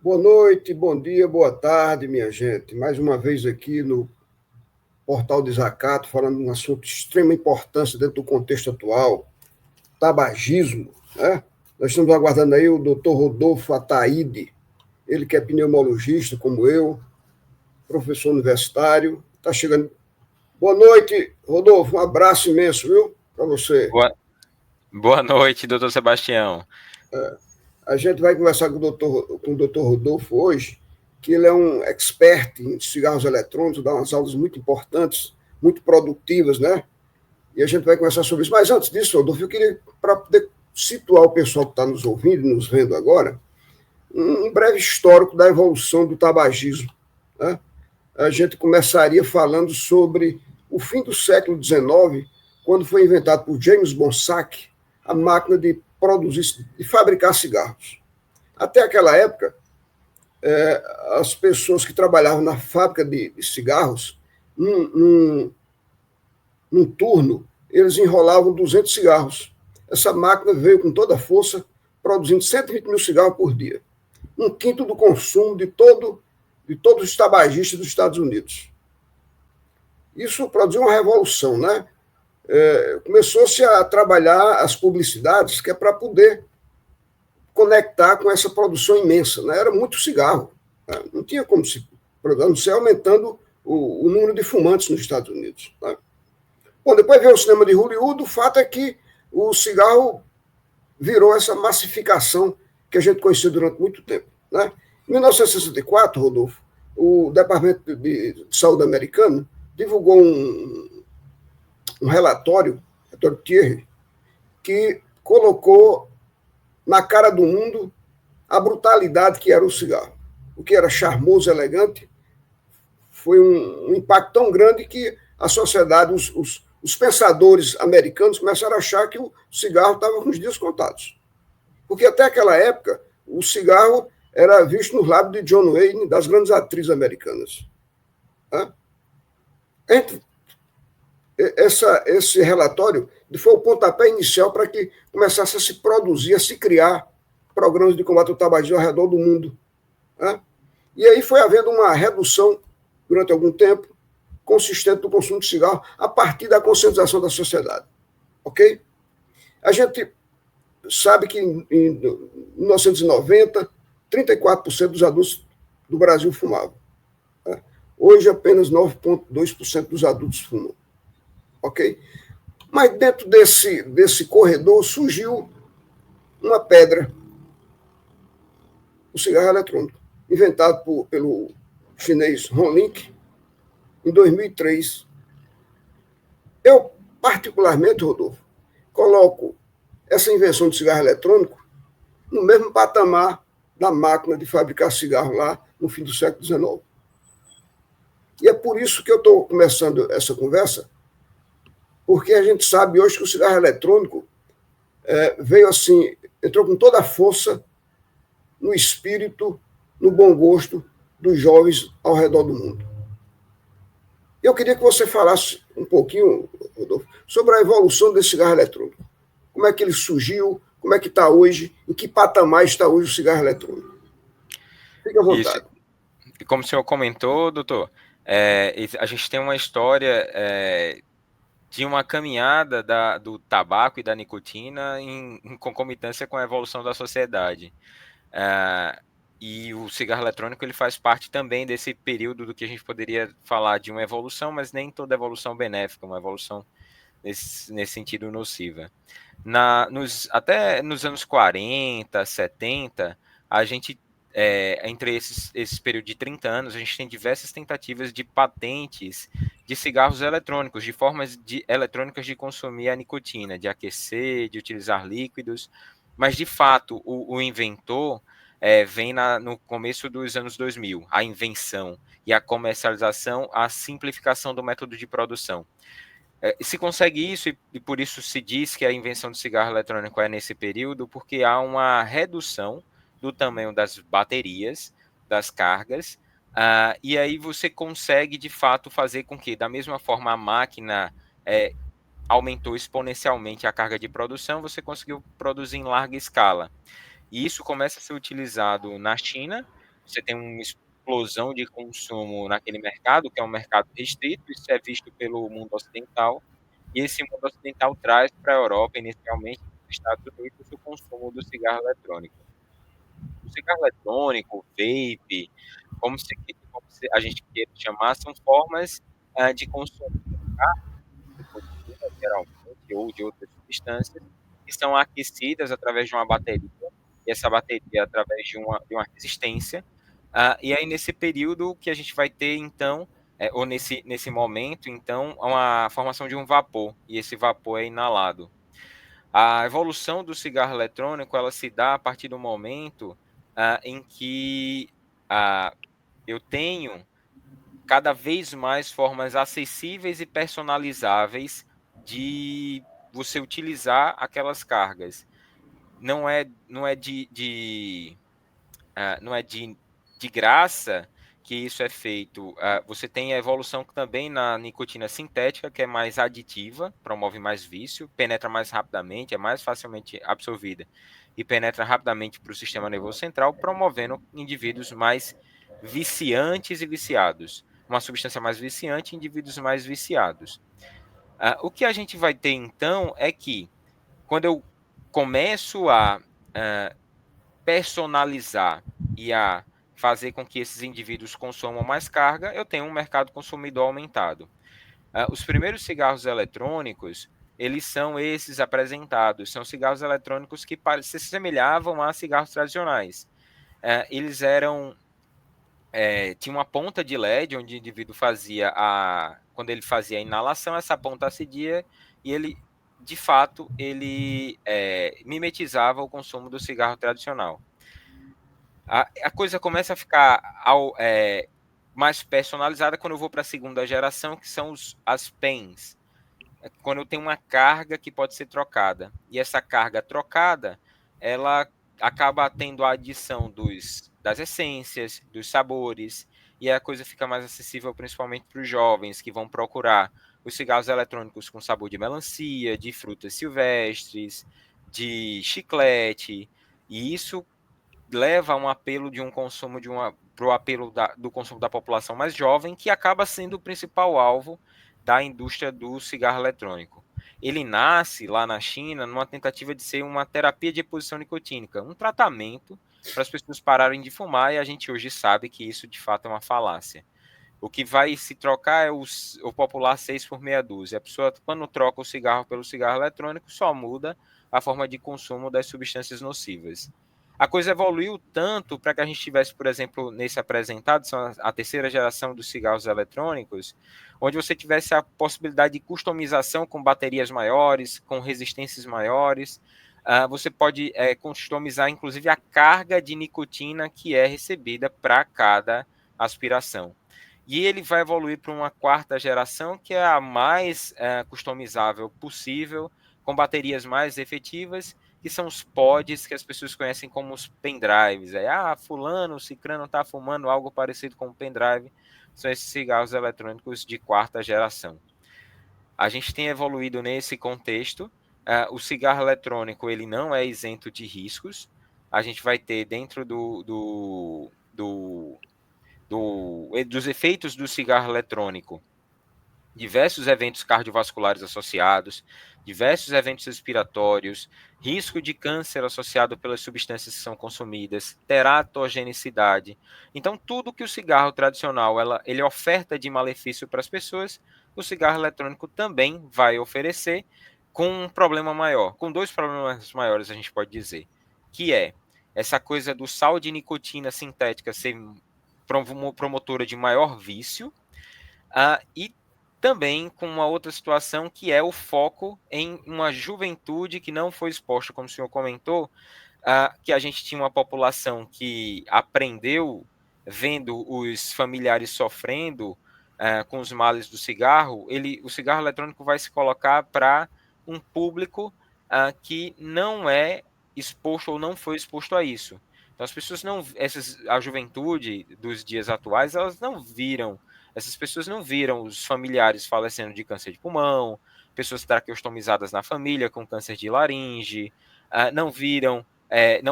Boa noite, bom dia, boa tarde, minha gente. Mais uma vez aqui no Portal Desacato, falando de um assunto de extrema importância dentro do contexto atual, tabagismo, né? Nós estamos aguardando aí o doutor Rodolfo Ataíde, ele que é pneumologista, como eu, professor universitário, está chegando. Boa noite, Rodolfo, um abraço imenso, viu, para você. Boa noite, doutor Sebastião. A gente vai conversar com o doutor Rodolfo hoje, que ele é um expert em cigarros eletrônicos, dá umas aulas muito importantes, muito produtivas, né? E a gente vai conversar sobre isso. Mas antes disso, Rodolfo, eu queria, para poder situar o pessoal que está nos ouvindo e nos vendo agora, um breve histórico da evolução do tabagismo. Né? A gente começaria falando sobre o fim do século XIX, quando foi inventado por James Bonsack a máquina de produzir, de fabricar cigarros. Até aquela época, as pessoas que trabalhavam na fábrica de cigarros, num, num, num turno, eles enrolavam 200 cigarros. Essa máquina veio com toda a força, produzindo 120 mil cigarros por dia. Um quinto do consumo de todos os tabagistas dos Estados Unidos. Isso produziu uma revolução, né? Começou-se a trabalhar as publicidades, que é para poder conectar com essa produção imensa. Né? Era muito cigarro. Né? Não tinha como se não ser aumentando o número de fumantes nos Estados Unidos. Né? Bom, depois veio o cinema de Hollywood, o fato é que o cigarro virou essa massificação que a gente conheceu durante muito tempo. Né? Em 1964, Rodolfo, o Departamento de Saúde americano divulgou um relatório Thierry, que colocou na cara do mundo a brutalidade que era o cigarro. O que era charmoso, elegante, foi um impacto tão grande que a sociedade, os pensadores americanos começaram a achar que o cigarro estava com os dias contados. Porque até aquela época, o cigarro era visto nos lábios de John Wayne, das grandes atrizes americanas. Esse relatório foi o pontapé inicial para que começasse a se produzir, a se criar programas de combate ao tabagismo ao redor do mundo. Né? E aí foi havendo uma redução, durante algum tempo, consistente do consumo de cigarro, a partir da conscientização da sociedade. Ok? A gente sabe que em 1990, 34% dos adultos do Brasil fumavam. Né? Hoje, apenas 9,2% dos adultos fumam. Ok? Mas dentro desse corredor surgiu uma pedra, o cigarro eletrônico, inventado pelo chinês Hon Link em 2003. Eu, particularmente, Rodolfo, coloco essa invenção do cigarro eletrônico no mesmo patamar da máquina de fabricar cigarro lá no fim do século XIX. E é por isso que eu estou começando essa conversa, porque a gente sabe hoje que o cigarro eletrônico veio assim, entrou com toda a força no espírito, no bom gosto dos jovens ao redor do mundo. Eu queria que você falasse um pouquinho, Rodolfo, sobre a evolução desse cigarro eletrônico. Como é que ele surgiu, como é que está hoje, em que patamar está hoje o cigarro eletrônico. Fique à Isso. vontade. E como o senhor comentou, doutor, a gente tem uma história de uma caminhada do tabaco e da nicotina em concomitância com a evolução da sociedade. E o cigarro eletrônico ele faz parte também desse período do que a gente poderia falar de uma evolução, mas nem toda evolução benéfica, uma evolução nesse sentido nociva. Até nos anos 40, 70, a gente, entre esses períodos de 30 anos, a gente tem diversas tentativas de patentes de cigarros eletrônicos, de formas eletrônicas de consumir a nicotina, de aquecer, de utilizar líquidos, mas de fato o inventor vem no começo dos anos 2000, a invenção e a comercialização, a simplificação do método de produção. Se consegue isso, e por isso se diz que a invenção do cigarro eletrônico é nesse período, porque há uma redução do tamanho das baterias, das cargas, e aí você consegue, de fato, fazer com que, da mesma forma, a máquina aumentou exponencialmente a carga de produção, você conseguiu produzir em larga escala. E isso começa a ser utilizado na China, você tem uma explosão de consumo naquele mercado, que é um mercado restrito, isso é visto pelo mundo ocidental, e esse mundo ocidental traz para a Europa, inicialmente, nos Estados Unidos, o consumo do cigarro eletrônico. O cigarro eletrônico, o vape, como se a gente queira chamar, são formas de consumo de nicotina, geralmente, ou de outras substâncias, que são aquecidas através de uma bateria, e essa bateria através de uma resistência. E aí, nesse período, que a gente vai ter, então, ou nesse momento, então, uma formação de um vapor, e esse vapor é inalado. A evolução do cigarro eletrônico, ela se dá a partir do momento em que eu tenho cada vez mais formas acessíveis e personalizáveis de você utilizar aquelas cargas. Não é de graça que isso é feito. Você tem a evolução também na nicotina sintética, que é mais aditiva, promove mais vício, penetra mais rapidamente, é mais facilmente absorvida e penetra rapidamente para o sistema nervoso central, promovendo indivíduos mais viciantes e viciados. Uma substância mais viciante, indivíduos mais viciados. O que a gente vai ter então é que, quando eu começo a personalizar e a fazer com que esses indivíduos consumam mais carga, eu tenho um mercado consumidor aumentado. Os primeiros cigarros eletrônicos, eles são esses apresentados, são cigarros eletrônicos que se assemelhavam a cigarros tradicionais. Eles tinha uma ponta de LED onde o indivíduo quando ele fazia a inalação, essa ponta acedia e ele, de fato, ele mimetizava o consumo do cigarro tradicional. A coisa começa a ficar mais personalizada quando eu vou para a segunda geração, que são as pens. Quando eu tenho uma carga que pode ser trocada. E essa carga trocada, ela acaba tendo a adição das essências, dos sabores, e a coisa fica mais acessível principalmente para os jovens que vão procurar os cigarros eletrônicos com sabor de melancia, de frutas silvestres, de chiclete, e isso leva a um apelo de um consumo para o apelo do consumo da população mais jovem, que acaba sendo o principal alvo da indústria do cigarro eletrônico. Ele nasce lá na China numa tentativa de ser uma terapia de reposição nicotínica, um tratamento para as pessoas pararem de fumar, e a gente hoje sabe que isso de fato é uma falácia. O que vai se trocar é o popular 6 por meia dúzia. A pessoa, quando troca o cigarro pelo cigarro eletrônico, só muda a forma de consumo das substâncias nocivas. A coisa evoluiu tanto para que a gente tivesse, por exemplo, nesse apresentado, são a terceira geração dos cigarros eletrônicos, onde você tivesse a possibilidade de customização com baterias maiores, com resistências maiores. Você pode customizar, inclusive, a carga de nicotina que é recebida para cada aspiração. E ele vai evoluir para uma quarta geração, que é a mais customizável possível, com baterias mais efetivas, que são os pods, que as pessoas conhecem como os pendrives. Fulano, cicrano está fumando algo parecido com um pendrive. São esses cigarros eletrônicos de quarta geração. A gente tem evoluído nesse contexto. O cigarro eletrônico ele não é isento de riscos. A gente vai ter dentro dos efeitos do cigarro eletrônico diversos eventos cardiovasculares associados, diversos eventos respiratórios, risco de câncer associado pelas substâncias que são consumidas, teratogenicidade. Então, tudo que o cigarro tradicional ele oferta de malefício para as pessoas, o cigarro eletrônico também vai oferecer, com um problema maior, com dois problemas maiores, a gente pode dizer, que é essa coisa do sal de nicotina sintética ser promotora de maior vício, e também com uma outra situação que é o foco em uma juventude que não foi exposta, como o senhor comentou, que a gente tinha uma população que aprendeu vendo os familiares sofrendo com os males do cigarro. O cigarro eletrônico vai se colocar para um público que não é exposto ou não foi exposto a isso. Então as pessoas não, a juventude dos dias atuais, essas pessoas não viram os familiares falecendo de câncer de pulmão, pessoas traqueostomizadas na família com câncer de laringe, não viram,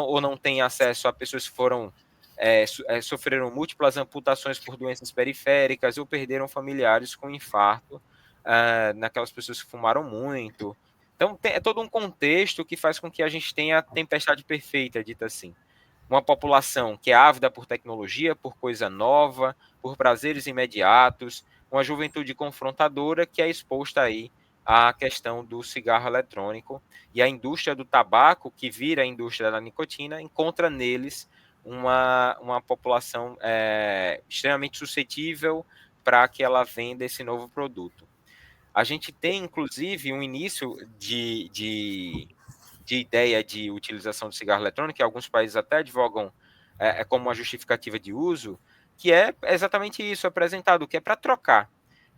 ou não têm acesso a pessoas que foram sofreram múltiplas amputações por doenças periféricas ou perderam familiares com infarto, naquelas pessoas que fumaram muito. Então, é todo um contexto que faz com que a gente tenha a tempestade perfeita, dita assim. Uma população que é ávida por tecnologia, por coisa nova, por prazeres imediatos, uma juventude confrontadora que é exposta aí à questão do cigarro eletrônico, e a indústria do tabaco, que vira a indústria da nicotina, encontra neles uma população extremamente suscetível para que ela venda esse novo produto. A gente tem, inclusive, um início de ideia de utilização do cigarro eletrônico, que alguns países até advogam como uma justificativa de uso, que é exatamente isso apresentado, que é para trocar.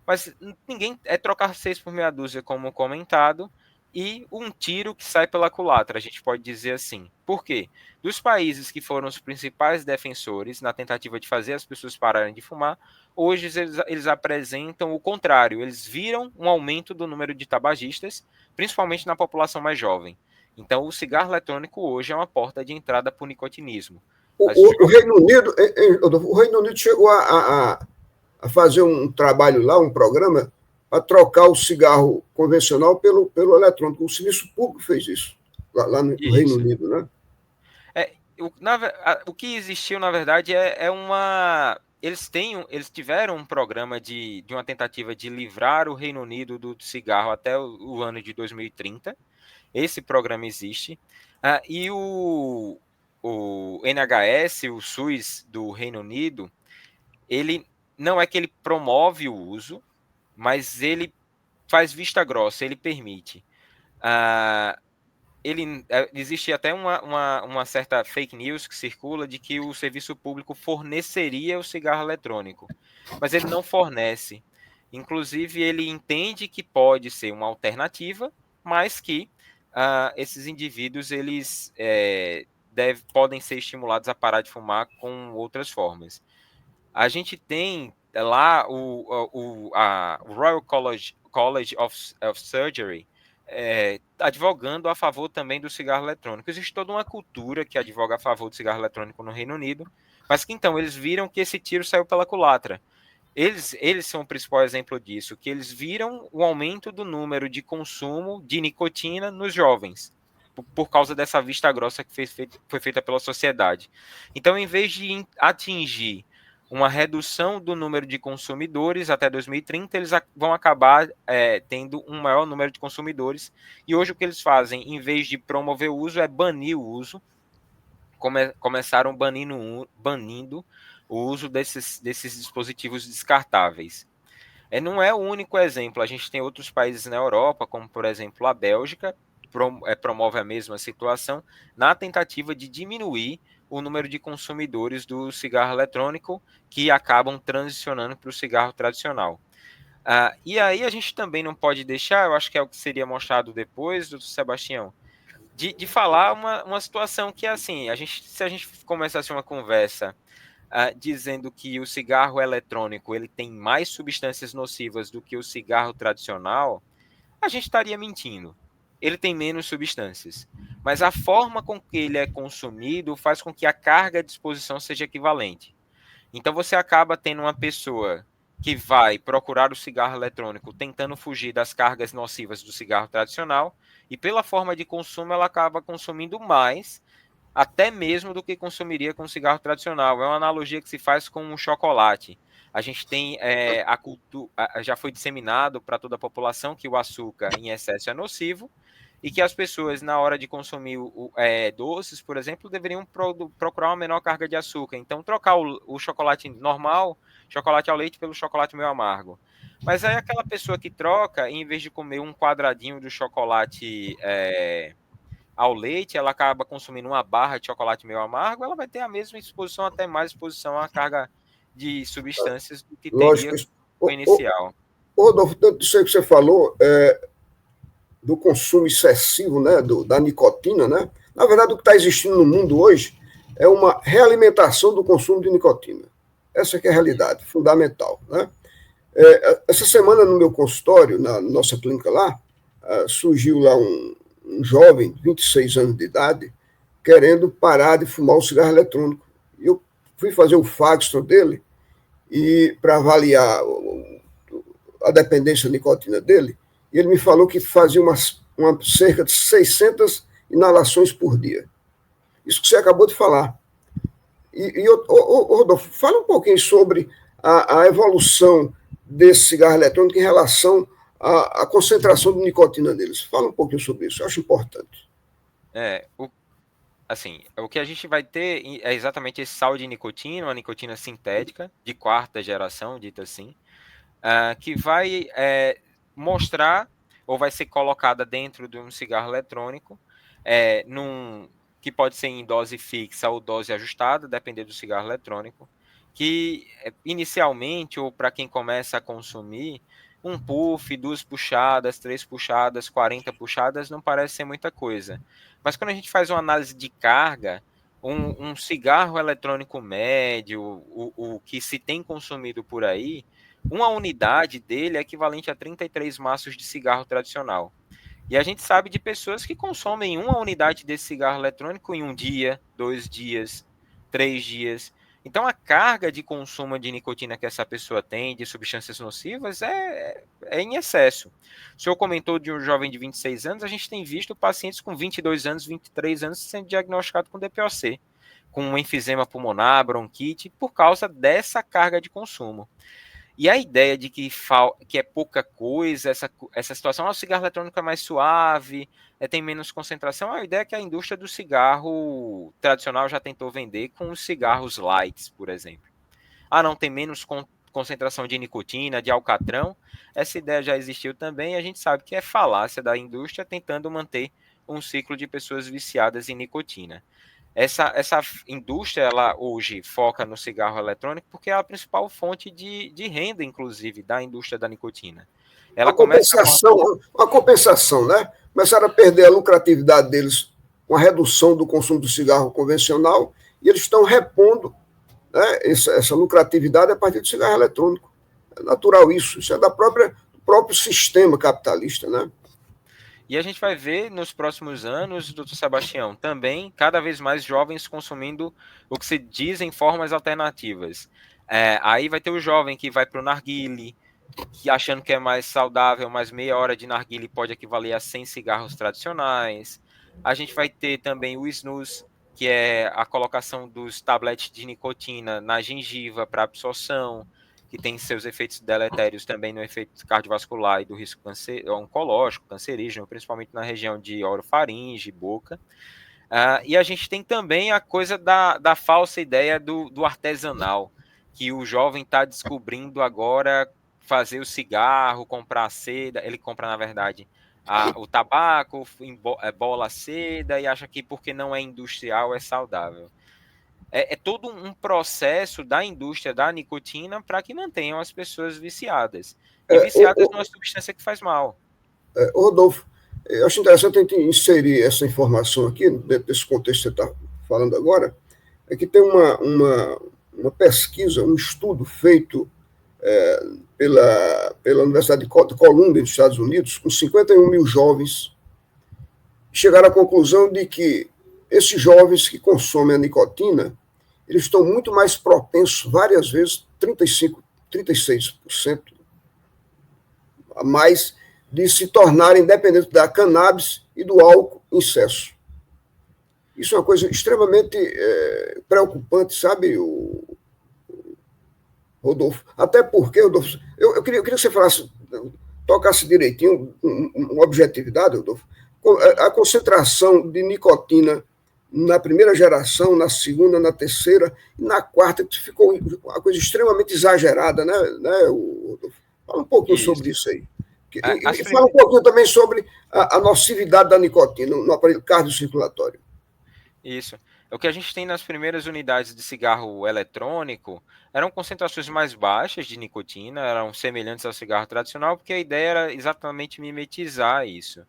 Mas ninguém trocar 6 por meia dúzia, como comentado, e um tiro que sai pela culatra, a gente pode dizer assim. Por quê? Dos países que foram os principais defensores na tentativa de fazer as pessoas pararem de fumar, hoje eles apresentam o contrário. Eles viram um aumento do número de tabagistas, principalmente na população mais jovem. Então, o cigarro eletrônico hoje é uma porta de entrada para o nicotinismo. O Reino Unido, o Reino Unido chegou a fazer um trabalho lá, um programa, para trocar o cigarro convencional pelo eletrônico. O serviço público fez isso, lá no Reino Unido, né? O que existiu, na verdade, é uma... Eles tiveram um programa de uma tentativa de livrar o Reino Unido do cigarro até o ano de 2030. Esse programa existe. E o NHS, o SUS do Reino Unido, ele não é que ele promove o uso, mas ele faz vista grossa, ele permite. Existe até uma certa fake news que circula de que o serviço público forneceria o cigarro eletrônico, mas ele não fornece. Inclusive, ele entende que pode ser uma alternativa, mas que esses indivíduos eles podem ser estimulados a parar de fumar com outras formas. A gente tem lá o Royal College of Surgery advogando a favor também do cigarro eletrônico. Existe toda uma cultura que advoga a favor do cigarro eletrônico no Reino Unido, mas que então eles viram que esse tiro saiu pela culatra. Eles são o principal exemplo disso, que eles viram o aumento do número de consumo de nicotina nos jovens, por causa dessa vista grossa que foi feita pela sociedade. Então, em vez de atingir uma redução do número de consumidores até 2030, eles vão acabar tendo um maior número de consumidores. E hoje o que eles fazem, em vez de promover o uso, é banir o uso. Começaram banindo o uso desses dispositivos descartáveis. Não é o único exemplo. A gente tem outros países na Europa, como, por exemplo, a Bélgica, promove a mesma situação na tentativa de diminuir o número de consumidores do cigarro eletrônico que acabam transicionando para o cigarro tradicional. E aí a gente também não pode deixar, eu acho que é o que seria mostrado depois, doutor Sebastião, de falar uma situação que é assim, se a gente começasse uma conversa dizendo que o cigarro eletrônico ele tem mais substâncias nocivas do que o cigarro tradicional, a gente estaria mentindo. Ele tem menos substâncias, mas a forma com que ele é consumido faz com que a carga de exposição seja equivalente. Então você acaba tendo uma pessoa que vai procurar o cigarro eletrônico tentando fugir das cargas nocivas do cigarro tradicional, e pela forma de consumo ela acaba consumindo mais, até mesmo do que consumiria com o cigarro tradicional. É uma analogia que se faz com o chocolate. A gente tem a cultura, já foi disseminado para toda a população que o açúcar em excesso é nocivo, e que as pessoas, na hora de consumir doces, por exemplo, deveriam procurar uma menor carga de açúcar. Então, trocar o chocolate normal, chocolate ao leite, pelo chocolate meio amargo. Mas aí aquela pessoa que troca, em vez de comer um quadradinho do chocolate ao leite, ela acaba consumindo uma barra de chocolate meio amargo, ela vai ter a mesma exposição, até mais exposição à carga de substâncias do que teria o inicial. Rodolfo, tanto isso aí que você falou, do consumo excessivo, né, da nicotina, né? Na verdade, o que está existindo no mundo hoje é uma realimentação do consumo de nicotina. Essa que é a realidade fundamental, né? Essa semana, no meu consultório, na nossa clínica lá, surgiu lá um jovem, 26 anos de idade, querendo parar de fumar o cigarro eletrônico. Eu fui fazer o Faxton dele e para avaliar a dependência de nicotina dele, e ele me falou que fazia cerca de 600 inalações por dia. Isso que você acabou de falar. Rodolfo, fala um pouquinho sobre a evolução desse cigarro eletrônico em relação à concentração de nicotina deles. Fala um pouquinho sobre isso, eu acho importante. Assim, o que a gente vai ter é exatamente esse sal de nicotina, uma nicotina sintética, de quarta geração, dita assim, que vai mostrar, ou vai ser colocada dentro de um cigarro eletrônico, que pode ser em dose fixa ou dose ajustada, dependendo do cigarro eletrônico, que inicialmente, ou para quem começa a consumir, um puff, 2 puxadas, 3 puxadas, 40 puxadas, não parece ser muita coisa. Mas quando a gente faz uma análise de carga, um cigarro eletrônico médio, o que se tem consumido por aí, uma unidade dele é equivalente a 33 maços de cigarro tradicional. E a gente sabe de pessoas que consomem uma unidade desse cigarro eletrônico em um dia, 2 dias, 3 dias. Então, a carga de consumo de nicotina que essa pessoa tem, de substâncias nocivas, é em excesso. O senhor comentou de um jovem de 26 anos, a gente tem visto pacientes com 22 anos, 23 anos sendo diagnosticados com DPOC, com um enfisema pulmonar, bronquite, por causa dessa carga de consumo. E a ideia de que é pouca coisa, essa situação, o cigarro eletrônico é mais suave, tem menos concentração, é a ideia que a indústria do cigarro tradicional já tentou vender com os cigarros lights, por exemplo. Não tem menos concentração de nicotina, de alcatrão. Essa ideia já existiu também, e a gente sabe que é falácia da indústria tentando manter um ciclo de pessoas viciadas em nicotina. Essa indústria, ela hoje foca no cigarro eletrônico porque é a principal fonte de renda, inclusive, da indústria da nicotina. Ela uma compensação, né? Começaram a perder a lucratividade deles com a redução do consumo do cigarro convencional e eles estão repondo, né, essa lucratividade a partir do cigarro eletrônico. É natural isso é do próprio sistema capitalista, né? E a gente vai ver nos próximos anos, doutor Sebastião, também cada vez mais jovens consumindo o que se diz em formas alternativas. Aí vai ter o jovem que vai para o narguile, que achando que é mais saudável, mas meia hora de narguile pode equivaler a 100 cigarros tradicionais. A gente vai ter também o snus, que é a colocação dos tabletes de nicotina na gengiva para absorção, que tem seus efeitos deletérios também no efeito cardiovascular e do risco oncológico, cancerígeno, principalmente na região de orofaringe, boca. E a gente tem também a coisa da falsa ideia do artesanal, que o jovem está descobrindo agora fazer o cigarro, comprar a seda, ele compra, na verdade, o tabaco, bola a seda, e acha que porque não é industrial é saudável. É todo um processo da indústria da nicotina para que mantenham as pessoas viciadas. E viciadas numa substância que faz mal. Rodolfo, eu acho interessante a gente inserir essa informação aqui, dentro desse contexto que você está falando agora, é que tem uma pesquisa, um estudo feito pela Universidade de Columbia, dos Estados Unidos, com 51 mil jovens, chegaram à conclusão de que esses jovens que consomem a nicotina, eles estão muito mais propensos, várias vezes, 36% a mais, de se tornarem dependentes da cannabis e do álcool em excesso. Isso é uma coisa extremamente preocupante, sabe, Rodolfo? Até porque, Rodolfo, eu queria que você falasse, tocasse direitinho, uma objetividade, Rodolfo, a concentração de nicotina na primeira geração, na segunda, na terceira, e na quarta, que ficou uma coisa extremamente exagerada, né, Rodolfo? Fala um pouquinho sobre isso aí. E fala um pouquinho também sobre a nocividade da nicotina no aparelho cardiocirculatório. Isso. O que a gente tem nas primeiras unidades de cigarro eletrônico eram concentrações mais baixas de nicotina, eram semelhantes ao cigarro tradicional, porque a ideia era exatamente mimetizar isso.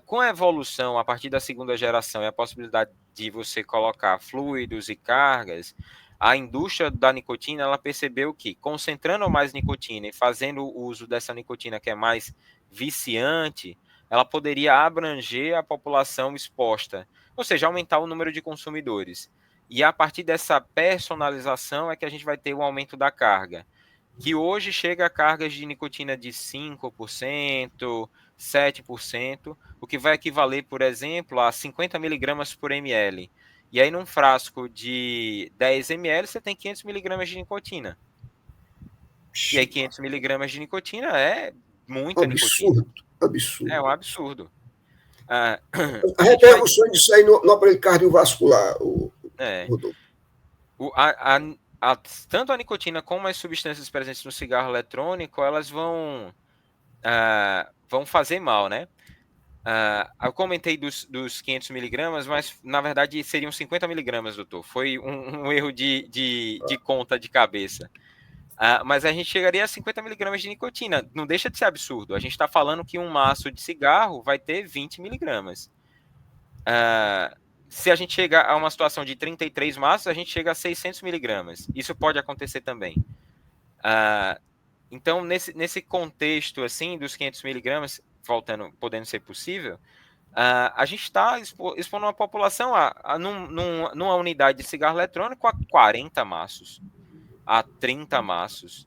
Com a evolução a partir da segunda geração e a possibilidade de você colocar fluidos e cargas, a indústria da nicotina ela percebeu que concentrando mais nicotina e fazendo o uso dessa nicotina que é mais viciante, ela poderia abranger a população exposta, ou seja, aumentar o número de consumidores. E a partir dessa personalização é que a gente vai ter o aumento da carga, que hoje chega a cargas de nicotina de 5%, 7%, o que vai equivaler, por exemplo, a 50 miligramas por ml. E aí, num frasco de 10 ml, você tem 500 miligramas de nicotina. E aí, 500 miligramas de nicotina é muita nicotina. Absurdo, absurdo. É um absurdo. A A gente vai... repercussão disso aí no aparelho cardiovascular, É, Rodolfo. o, tanto a nicotina como as substâncias presentes no cigarro eletrônico, elas vão fazer mal, né? Eu comentei dos 500 miligramas, mas na verdade seriam 50 miligramas, doutor. Foi um erro de conta de cabeça. Mas a gente chegaria a 50 miligramas de nicotina. Não deixa de ser absurdo. A gente está falando que um maço de cigarro vai ter 20 miligramas. Se a gente chegar a uma situação de 33 maços, a gente chega a 600 miligramas. Isso pode acontecer também. Então, nesse contexto assim dos 500 miligramas, podendo ser possível, a gente está expondo uma população numa unidade de cigarro eletrônico a 40 maços, a 30 maços,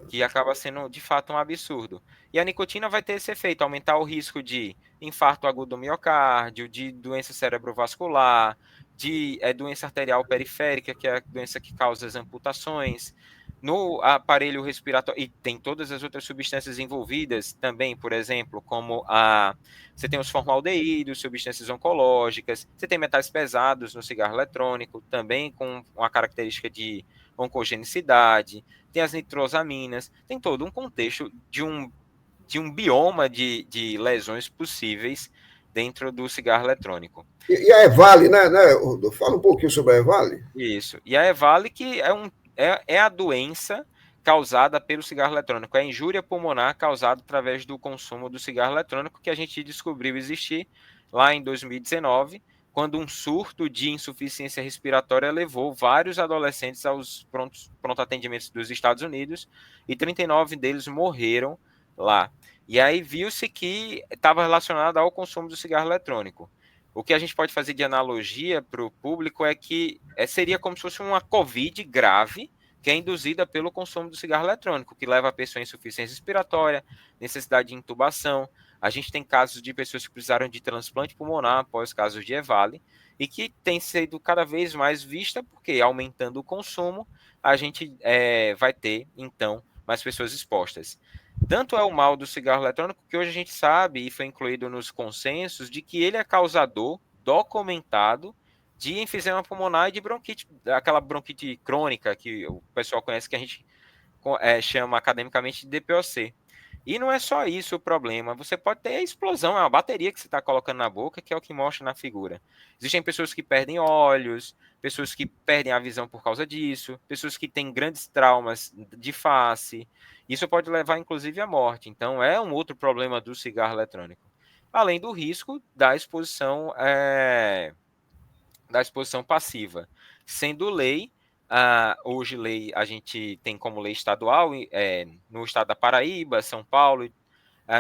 que acaba sendo de fato um absurdo. E a nicotina vai ter esse efeito, aumentar o risco de infarto agudo do miocárdio, de doença cerebrovascular, de doença arterial periférica, que é a doença que causa as amputações. No aparelho respiratório, e tem todas as outras substâncias envolvidas também, por exemplo, como você tem os formaldeídos, substâncias oncológicas, você tem metais pesados no cigarro eletrônico, também com uma característica de oncogenicidade, tem as nitrosaminas, tem todo um contexto de um bioma de lesões possíveis dentro do cigarro eletrônico. E a EVALI, né, Rodolfo? Fala um pouquinho sobre a EVALI. Isso. E a EVALI, que é a doença causada pelo cigarro eletrônico, é a injúria pulmonar causada através do consumo do cigarro eletrônico, que a gente descobriu existir lá em 2019, quando um surto de insuficiência respiratória levou vários adolescentes aos pronto atendimentos dos Estados Unidos, e 39 deles morreram lá. E aí viu-se que estava relacionado ao consumo do cigarro eletrônico. O que a gente pode fazer de analogia para o público é que seria como se fosse uma Covid grave, que é induzida pelo consumo do cigarro eletrônico, que leva a pessoa a insuficiência respiratória, necessidade de intubação. A gente tem casos de pessoas que precisaram de transplante pulmonar após casos de EVALI, e que tem sido cada vez mais vista, porque aumentando o consumo, a gente vai ter, então, mais pessoas expostas. Tanto é o mal do cigarro eletrônico que hoje a gente sabe, e foi incluído nos consensos, de que ele é causador documentado de enfisema pulmonar e de bronquite, aquela bronquite crônica que o pessoal conhece, que a gente chama academicamente de DPOC. E não é só isso o problema. Você pode ter a explosão, é uma bateria que você está colocando na boca, que é o que mostra na figura. Existem pessoas que perdem olhos, pessoas que perdem a visão por causa disso, pessoas que têm grandes traumas de face. Isso pode levar, inclusive, à morte. Então, é um outro problema do cigarro eletrônico. Além do risco da exposição passiva. Sendo lei, hoje lei a gente tem como lei estadual, no estado da Paraíba, São Paulo,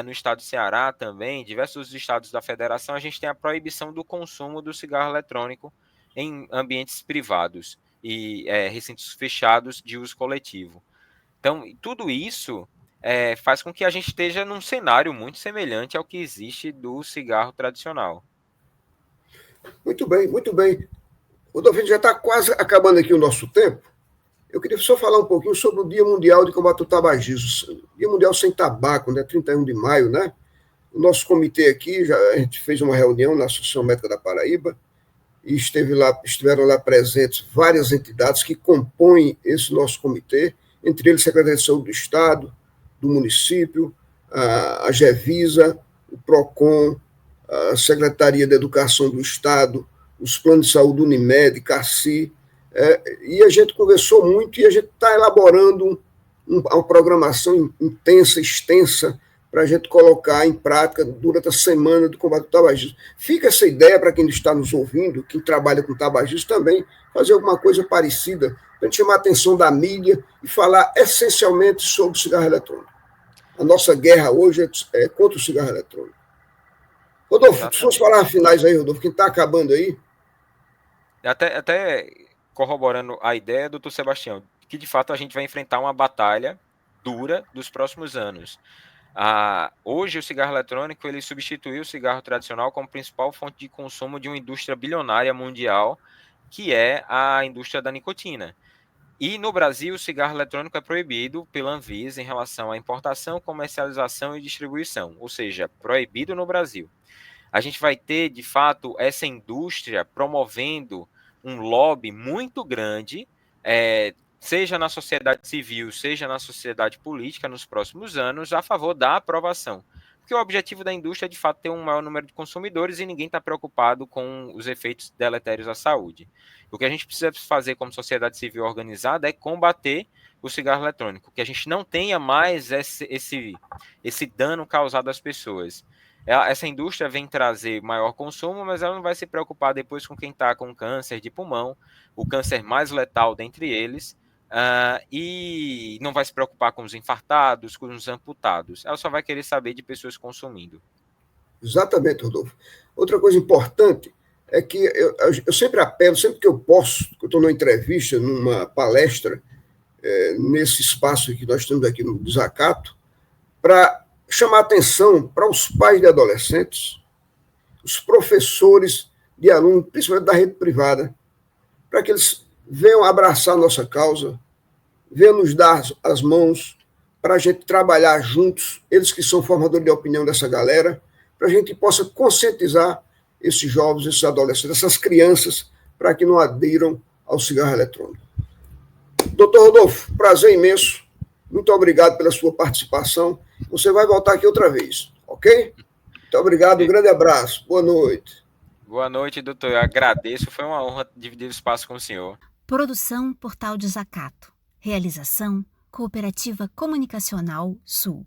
no estado do Ceará também, diversos estados da federação, a gente tem a proibição do consumo do cigarro eletrônico em ambientes privados e recintos fechados de uso coletivo. Então, tudo isso faz com que a gente esteja num cenário muito semelhante ao que existe do cigarro tradicional. Muito bem, muito bem. Rodolfo, já está quase acabando aqui o nosso tempo. Eu queria só falar um pouquinho sobre o Dia Mundial de Combate ao Tabagismo. Dia Mundial Sem Tabaco, né? 31 de maio, né? O nosso comitê aqui, a gente fez uma reunião na Associação Médica da Paraíba e estiveram lá presentes várias entidades que compõem esse nosso comitê, entre eles a Secretaria de Saúde do Estado, do município, a Gevisa, o PROCON, a Secretaria de Educação do Estado, os planos de saúde Unimed, CACI, e a gente conversou muito e a gente está elaborando uma programação intensa, extensa, para a gente colocar em prática durante a semana do combate ao tabagismo. Fica essa ideia para quem está nos ouvindo, quem trabalha com tabagismo também, fazer alguma coisa parecida, para a gente chamar a atenção da mídia e falar essencialmente sobre o cigarro eletrônico. A nossa guerra hoje é contra o cigarro eletrônico. Rodolfo, suas palavras finais aí, Rodolfo, quem está acabando aí? Até corroborando a ideia, doutor Sebastião, que de fato a gente vai enfrentar uma batalha dura dos próximos anos. Hoje o cigarro eletrônico ele substituiu o cigarro tradicional como principal fonte de consumo de uma indústria bilionária mundial, que é a indústria da nicotina. E no Brasil, o cigarro eletrônico é proibido pela Anvisa em relação à importação, comercialização e distribuição, ou seja, proibido no Brasil. A gente vai ter, de fato, essa indústria promovendo um lobby muito grande, seja na sociedade civil, seja na sociedade política, nos próximos anos, a favor da aprovação. Porque o objetivo da indústria é, de fato, ter um maior número de consumidores e ninguém está preocupado com os efeitos deletérios à saúde. O que a gente precisa fazer como sociedade civil organizada é combater o cigarro eletrônico, que a gente não tenha mais esse dano causado às pessoas. Essa indústria vem trazer maior consumo, mas ela não vai se preocupar depois com quem está com câncer de pulmão, o câncer mais letal dentre eles, e não vai se preocupar com os infartados, com os amputados. Ela só vai querer saber de pessoas consumindo. Exatamente, Rodolfo. Outra coisa importante é que eu sempre apelo, sempre que eu posso, que eu estou numa entrevista, numa palestra, nesse espaço que nós temos aqui no Desacato, para chamar atenção para os pais de adolescentes, os professores de alunos, principalmente da rede privada, para que eles venham abraçar a nossa causa, venham nos dar as mãos para a gente trabalhar juntos, eles que são formadores de opinião dessa galera, para a gente possa conscientizar esses jovens, esses adolescentes, essas crianças, para que não adiram ao cigarro eletrônico. Doutor Rodolfo, prazer imenso. Muito obrigado pela sua participação. Você vai voltar aqui outra vez, ok? Muito obrigado, um grande abraço. Boa noite. Boa noite, doutor. Eu agradeço. Foi uma honra dividir o espaço com o senhor. Produção Portal Desacato. Realização Cooperativa Comunicacional Sul.